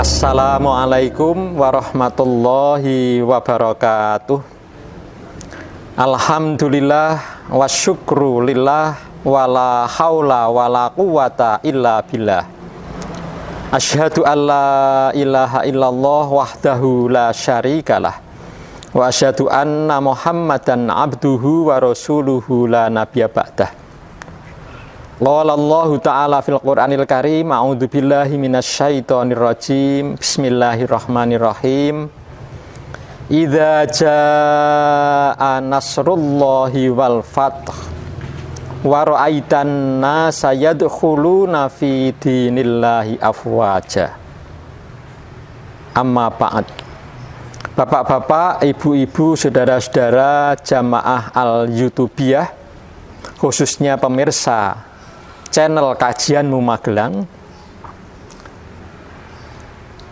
Assalamualaikum warahmatullahi wabarakatuh. Alhamdulillah wa syukru lillah wala haula wala quwata illa billah. Asyhadu an la ilaha illallah wahdahu la syarikalah wa asyhadu anna Muhammadan abduhu wa rasuluhu la nabiyya ba'dah. Qala Allah Ta'ala fil Qur'anil Karim, a'udzu billahi minasyaitonir rajim. Bismillahirrahmanirrahim. Idza jaa nasrullahi wal fath wa ra'aitan nasa yadkhuluna fi dinillahi afwaja. Amma ba'd. Bapak-bapak, ibu-ibu, saudara-saudara jamaah Al-Yutubiyah, khususnya pemirsa channel Kajianmu Magelang.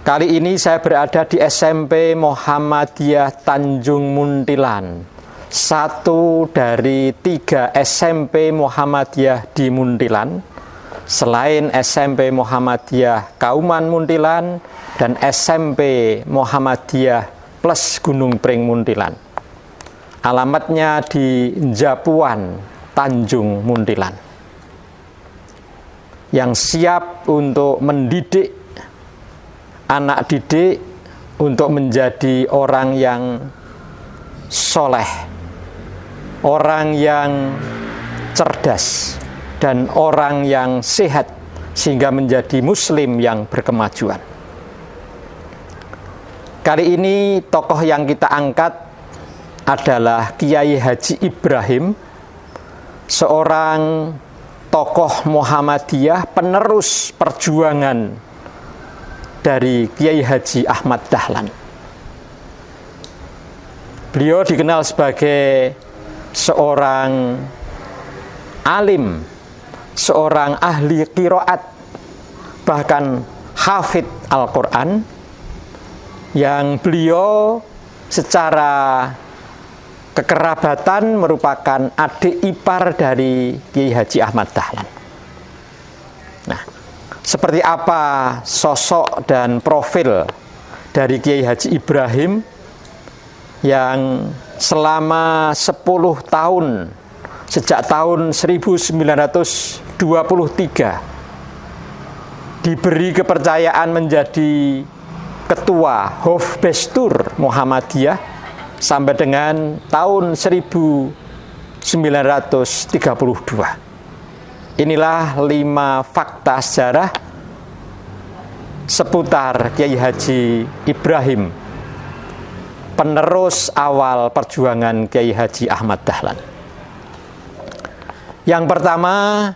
Kali ini saya berada di SMP Muhammadiyah Tanjung Muntilan, satu dari 3 SMP Muhammadiyah di Muntilan, selain SMP Muhammadiyah Kauman Muntilan dan SMP Muhammadiyah Plus Gunung Pring Muntilan. Alamatnya di Japuan, Tanjung Muntilan, yang siap untuk mendidik anak didik untuk menjadi orang yang soleh, orang yang cerdas, dan orang yang sehat, sehingga menjadi muslim yang berkemajuan. Kali ini tokoh yang kita angkat adalah Kiai Haji Ibrahim, seorang tokoh Muhammadiyah penerus perjuangan dari Kiai Haji Ahmad Dahlan. Beliau dikenal sebagai seorang alim, seorang ahli qiraat, bahkan hafid Al-Quran, yang beliau secara kekerabatan merupakan adik ipar dari Kiai Haji Ahmad Dahlan. Nah, seperti apa sosok dan profil dari Kiai Haji Ibrahim yang selama 10 tahun, sejak tahun 1923, diberi kepercayaan menjadi Ketua Hofbestur Muhammadiyah sampai dengan tahun 1932. Inilah 5 fakta sejarah seputar Kiai Haji Ibrahim, penerus awal perjuangan Kiai Haji Ahmad Dahlan. Yang pertama,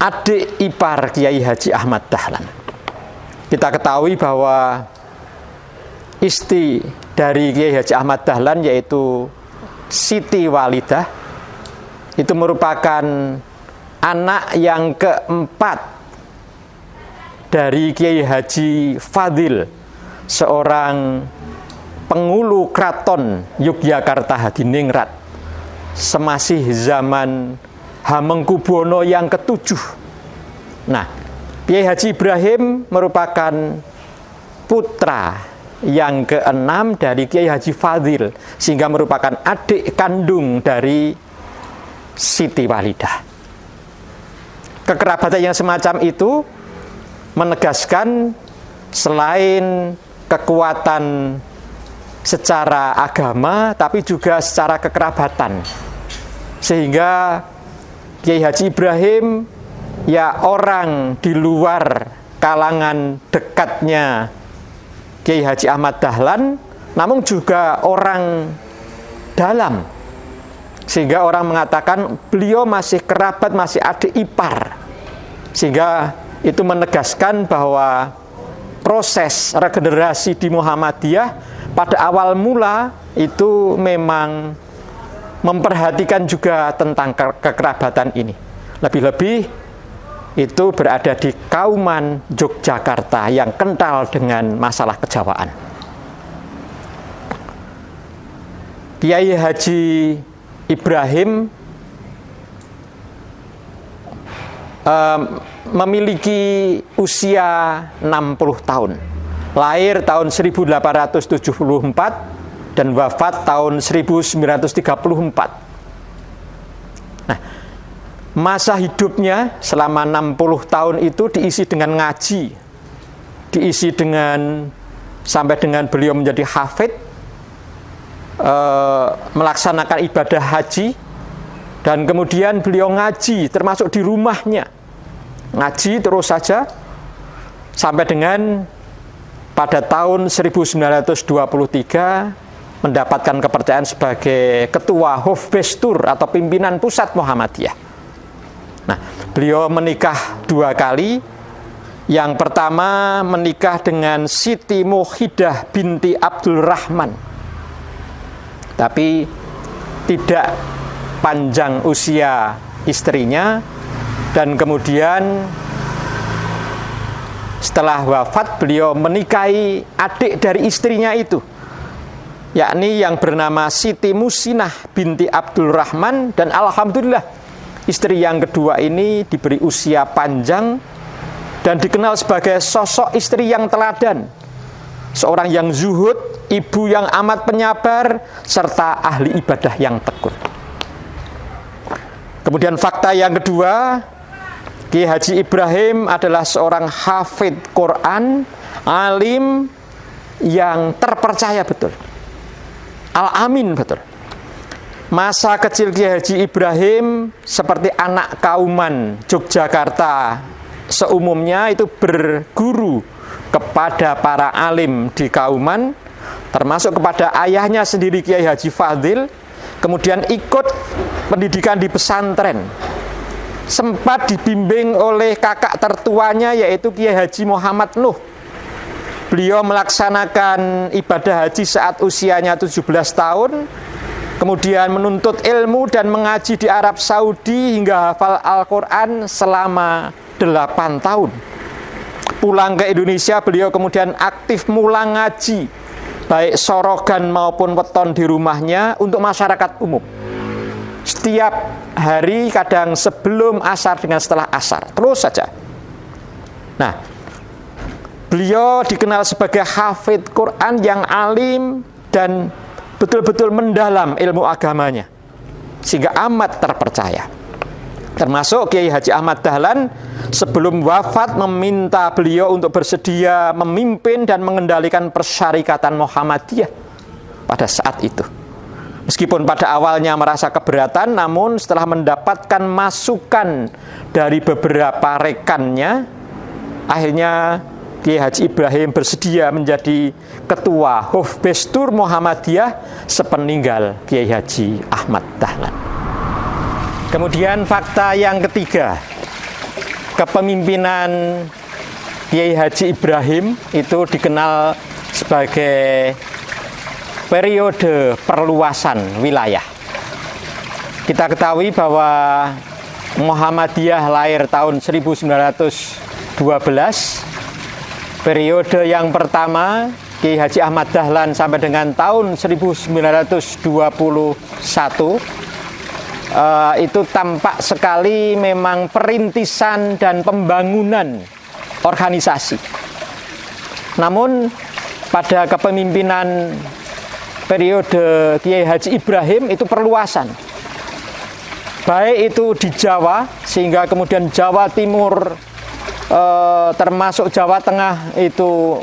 adik ipar Kiai Haji Ahmad Dahlan. Kita ketahui bahwa istri dari Kiai Haji Ahmad Dahlan, yaitu Siti Walidah, itu merupakan anak yang keempat dari Kiai Haji Fadil, seorang penghulu keraton Yogyakarta Hadiningrat semasih zaman Hamengkubuwono yang ke-7. Nah, Kiai Haji Ibrahim merupakan putra yang ke-6 dari Kiai Haji Fadil, sehingga merupakan adik kandung dari Siti Walidah. Kekerabatan yang semacam itu menegaskan selain kekuatan secara agama, tapi juga secara kekerabatan, sehingga Kiai Haji Ibrahim ya orang di luar kalangan dekatnya Kiai Haji Ahmad Dahlan, namun juga orang dalam, sehingga orang mengatakan beliau masih kerabat, masih adik ipar, sehingga itu menegaskan bahwa proses regenerasi di Muhammadiyah pada awal mula itu memang memperhatikan juga tentang kekerabatan ini. Lebih-lebih itu berada di Kauman Yogyakarta yang kental dengan masalah kejawaan. Kiai Haji Ibrahim memiliki usia 60 tahun. Lahir tahun 1874 dan wafat tahun 1934. Nah, masa hidupnya selama 60 tahun itu diisi dengan ngaji, diisi dengan sampai dengan beliau menjadi hafid, melaksanakan ibadah haji, dan kemudian beliau ngaji termasuk di rumahnya, ngaji terus saja sampai dengan pada tahun 1923 mendapatkan kepercayaan sebagai ketua Hofbestur atau pimpinan pusat Muhammadiyah. Nah, beliau menikah 2 kali. Yang pertama menikah dengan Siti Muhidah binti Abdul Rahman, tapi tidak panjang usia istrinya, dan kemudian setelah wafat beliau menikahi adik dari istrinya itu, yakni yang bernama Siti Musinah binti Abdul Rahman. Dan alhamdulillah istri yang kedua ini diberi usia panjang dan dikenal sebagai sosok istri yang teladan, seorang yang zuhud, ibu yang amat penyabar, serta ahli ibadah yang tekun. Kemudian fakta yang kedua, Kiai Haji Ibrahim adalah seorang hafidh Quran, alim yang terpercaya betul, al-amin betul. Masa kecil Kiai Haji Ibrahim seperti anak kauman Yogyakarta seumumnya itu berguru kepada para alim di kauman, termasuk kepada ayahnya sendiri Kiai Haji Fadil. Kemudian ikut pendidikan di pesantren, sempat dibimbing oleh kakak tertuanya yaitu Kiai Haji Muhammad Nuh. Beliau melaksanakan ibadah haji saat usianya 17 tahun, kemudian menuntut ilmu dan mengaji di Arab Saudi hingga hafal Al-Quran selama 8 tahun. Pulang ke Indonesia, beliau kemudian aktif mulang ngaji, baik sorogan maupun weton di rumahnya untuk masyarakat umum. Setiap hari, kadang sebelum asar dengan setelah asar, terus saja. Nah, beliau dikenal sebagai hafidh Quran yang alim dan betul-betul mendalam ilmu agamanya, sehingga amat terpercaya. Termasuk Kiai Haji Ahmad Dahlan sebelum wafat meminta beliau untuk bersedia memimpin dan mengendalikan persyarikatan Muhammadiyah pada saat itu. Meskipun pada awalnya merasa keberatan, namun setelah mendapatkan masukan dari beberapa rekannya, akhirnya Kiai Haji Ibrahim bersedia menjadi ketua Hofbestur Muhammadiyah sepeninggal Kiai Haji Ahmad Dahlan. Kemudian fakta yang ketiga, kepemimpinan Kiai Haji Ibrahim itu dikenal sebagai periode perluasan wilayah. Kita ketahui bahwa Muhammadiyah lahir tahun 1912. Periode yang pertama Kiai Haji Ahmad Dahlan sampai dengan tahun 1921 itu tampak sekali memang perintisan dan pembangunan organisasi. Namun pada kepemimpinan periode Kiai Haji Ibrahim itu perluasan, baik itu di Jawa, sehingga kemudian Jawa Timur termasuk Jawa Tengah itu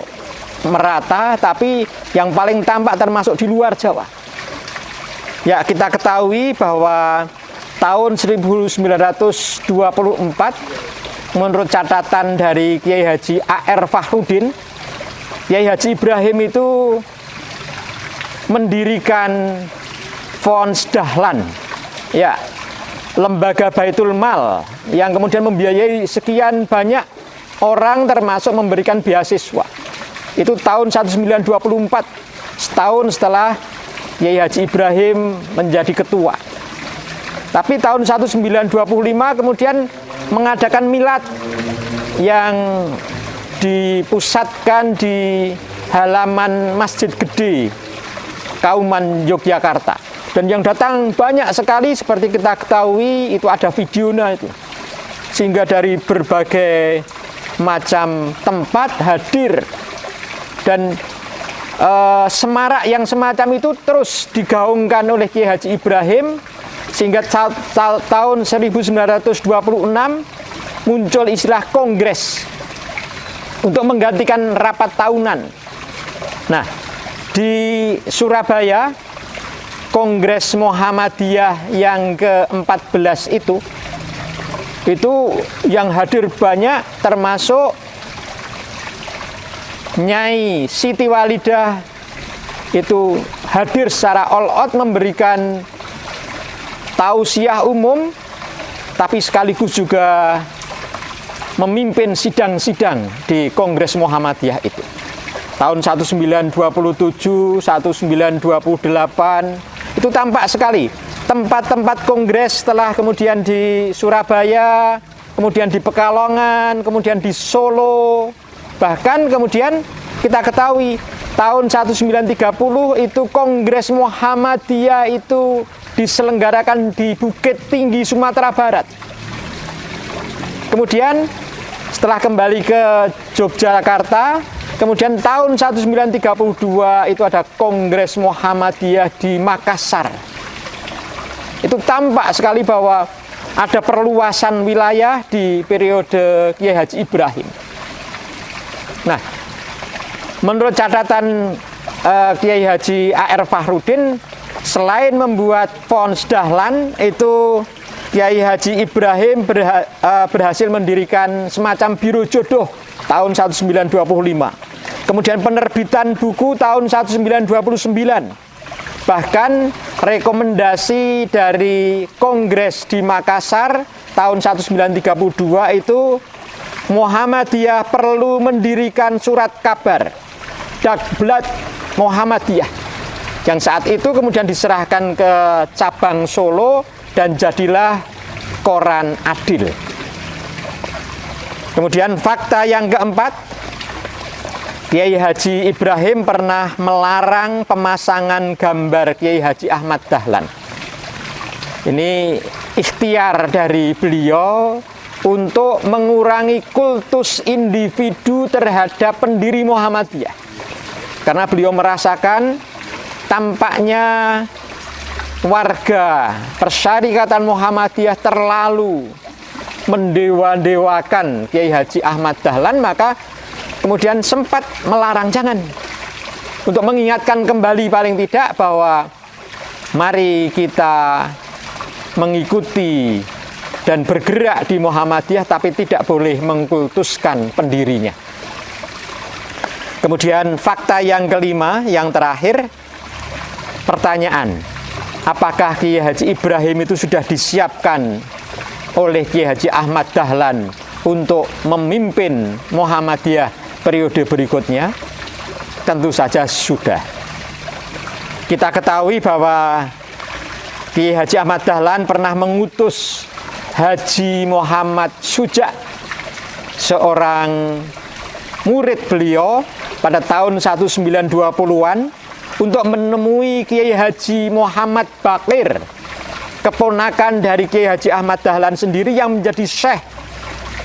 merata, tapi yang paling tampak termasuk di luar Jawa. Ya, kita ketahui bahwa tahun 1924 menurut catatan dari Kiai Haji A.R. Fahrudin, Kiai Haji Ibrahim itu mendirikan Fons Dahlan, ya, lembaga Baitul Mal yang kemudian membiayai sekian banyak orang, termasuk memberikan beasiswa. Itu tahun 1924, setahun setelah Kiai Haji Ibrahim menjadi ketua. Tapi tahun 1925 kemudian mengadakan milad yang dipusatkan di halaman Masjid Gede Kauman Yogyakarta. Dan yang datang banyak sekali, seperti kita ketahui itu ada videonya itu. sehingga dari berbagai macam tempat hadir, dan semarak yang semacam itu terus digaungkan oleh Kiai Haji Ibrahim, sehingga tahun 1926 muncul istilah kongres untuk menggantikan rapat tahunan. Nah, di Surabaya, Kongres Muhammadiyah yang ke-14 itu yang hadir banyak, termasuk Nyai Siti Walidah itu hadir secara all out memberikan tausiah umum, tapi sekaligus juga memimpin sidang-sidang di Kongres Muhammadiyah itu. Tahun 1927, 1928 itu tampak sekali tempat-tempat kongres setelah kemudian di Surabaya, kemudian di Pekalongan, kemudian di Solo. Bahkan kemudian kita ketahui tahun 1930 itu Kongres Muhammadiyah itu diselenggarakan di Bukit Tinggi, Sumatera Barat. Kemudian setelah kembali ke Yogyakarta, kemudian tahun 1932 itu ada Kongres Muhammadiyah di Makassar. Itu tampak sekali bahwa ada perluasan wilayah di periode Kiai Haji Ibrahim. Nah, menurut catatan Kiai Haji A.R. Fakhrudin, selain membuat Pons Dahlan, itu Kiai Haji Ibrahim berhasil mendirikan semacam biro jodoh tahun 1925. Kemudian penerbitan buku tahun 1929. Bahkan rekomendasi dari Kongres di Makassar tahun 1932 itu Muhammadiyah perlu mendirikan surat kabar Dakblad Muhammadiyah, yang saat itu kemudian diserahkan ke cabang Solo dan jadilah Koran Adil. Kemudian fakta yang keempat, Kiai Haji Ibrahim pernah melarang pemasangan gambar Kiai Haji Ahmad Dahlan. Ini ikhtiar dari beliau untuk mengurangi kultus individu terhadap pendiri Muhammadiyah. Karena beliau merasakan tampaknya warga Persyarikatan Muhammadiyah terlalu mendewa-dewakan Kiai Haji Ahmad Dahlan, maka kemudian sempat melarang, jangan, untuk mengingatkan kembali paling tidak bahwa mari kita mengikuti dan bergerak di Muhammadiyah, tapi tidak boleh mengkultuskan pendirinya. Kemudian fakta yang kelima, yang terakhir, pertanyaan, apakah Kiai Haji Ibrahim itu sudah disiapkan oleh Kiai Haji Ahmad Dahlan untuk memimpin Muhammadiyah periode berikutnya? Tentu saja sudah. Kita ketahui bahwa Kiai Haji Ahmad Dahlan pernah mengutus Haji Muhammad Suja, seorang murid beliau pada tahun 1920-an, untuk menemui Kiai Haji Muhammad Bakir, keponakan dari Kiai Haji Ahmad Dahlan sendiri yang menjadi syekh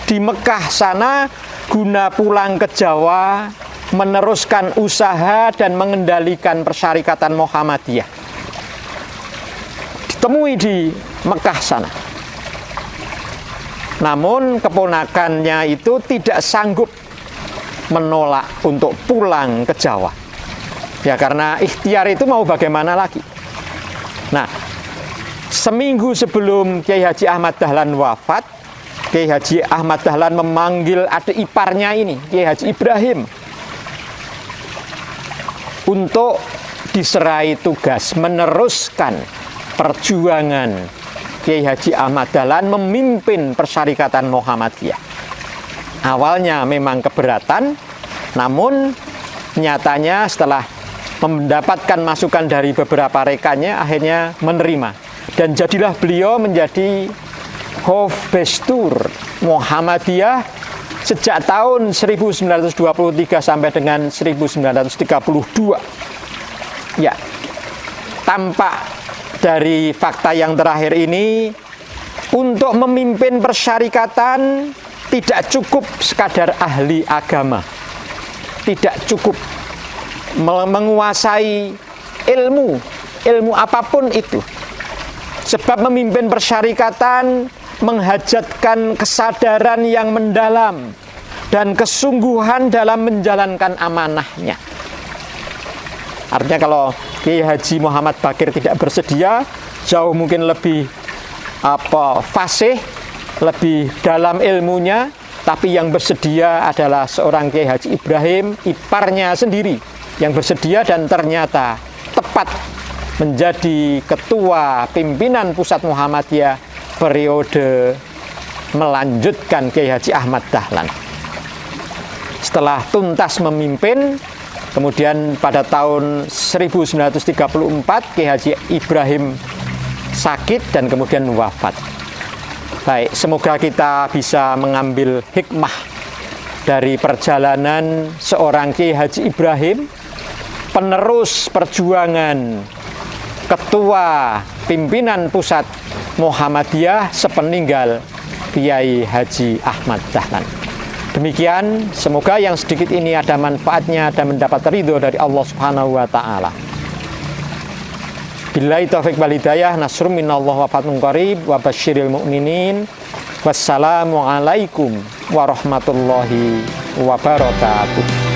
di Mekah sana, guna pulang ke Jawa meneruskan usaha dan mengendalikan Persyarikatan Muhammadiyah. Ditemui di Mekah sana. Namun keponakannya itu tidak sanggup menolak untuk pulang ke Jawa. Ya, karena ikhtiar itu mau bagaimana lagi. Nah, seminggu sebelum Kiai Haji Ahmad Dahlan wafat, Kiai Haji Ahmad Dahlan memanggil adik iparnya ini, Kiai Haji Ibrahim, untuk diserai tugas meneruskan perjuangan Kiai Haji Ahmad Dahlan memimpin Persyarikatan Muhammadiyah. Awalnya memang keberatan, namun nyatanya setelah mendapatkan masukan dari beberapa rekannya, akhirnya menerima. Dan jadilah beliau menjadi Hofbestur Muhammadiyah sejak tahun 1923 sampai dengan 1932. Ya, tampak dari fakta yang terakhir ini untuk memimpin persyarikatan tidak cukup sekadar ahli agama, tidak cukup menguasai ilmu apapun itu. Sebab memimpin persyarikatan menghajatkan kesadaran yang mendalam dan kesungguhan dalam menjalankan amanahnya. Artinya kalau Kiai Haji Muhammad Bakir tidak bersedia, jauh mungkin lebih fasih, lebih dalam ilmunya, tapi yang bersedia adalah seorang Kiai Haji Ibrahim, iparnya sendiri yang bersedia dan ternyata tepat menjadi ketua pimpinan pusat Muhammadiyah periode melanjutkan Kiai Haji Ahmad Dahlan. Setelah tuntas memimpin, kemudian pada tahun 1934 Kiai Haji Ibrahim sakit dan kemudian wafat. Baik, semoga kita bisa mengambil hikmah dari perjalanan seorang Kiai Haji Ibrahim, penerus perjuangan ketua pimpinan pusat Muhammadiyah sepeninggal Kiai Haji Ahmad Dahlan. Demikian, semoga yang sedikit ini ada manfaatnya dan mendapat ridho dari Allah Subhanahu wa taala. Billahi taufiq wal hidayah, nasrum minallah wa fathun qarib wa basyiril mu'minin. Wassalamu alaikum warahmatullahi wabarakatuh.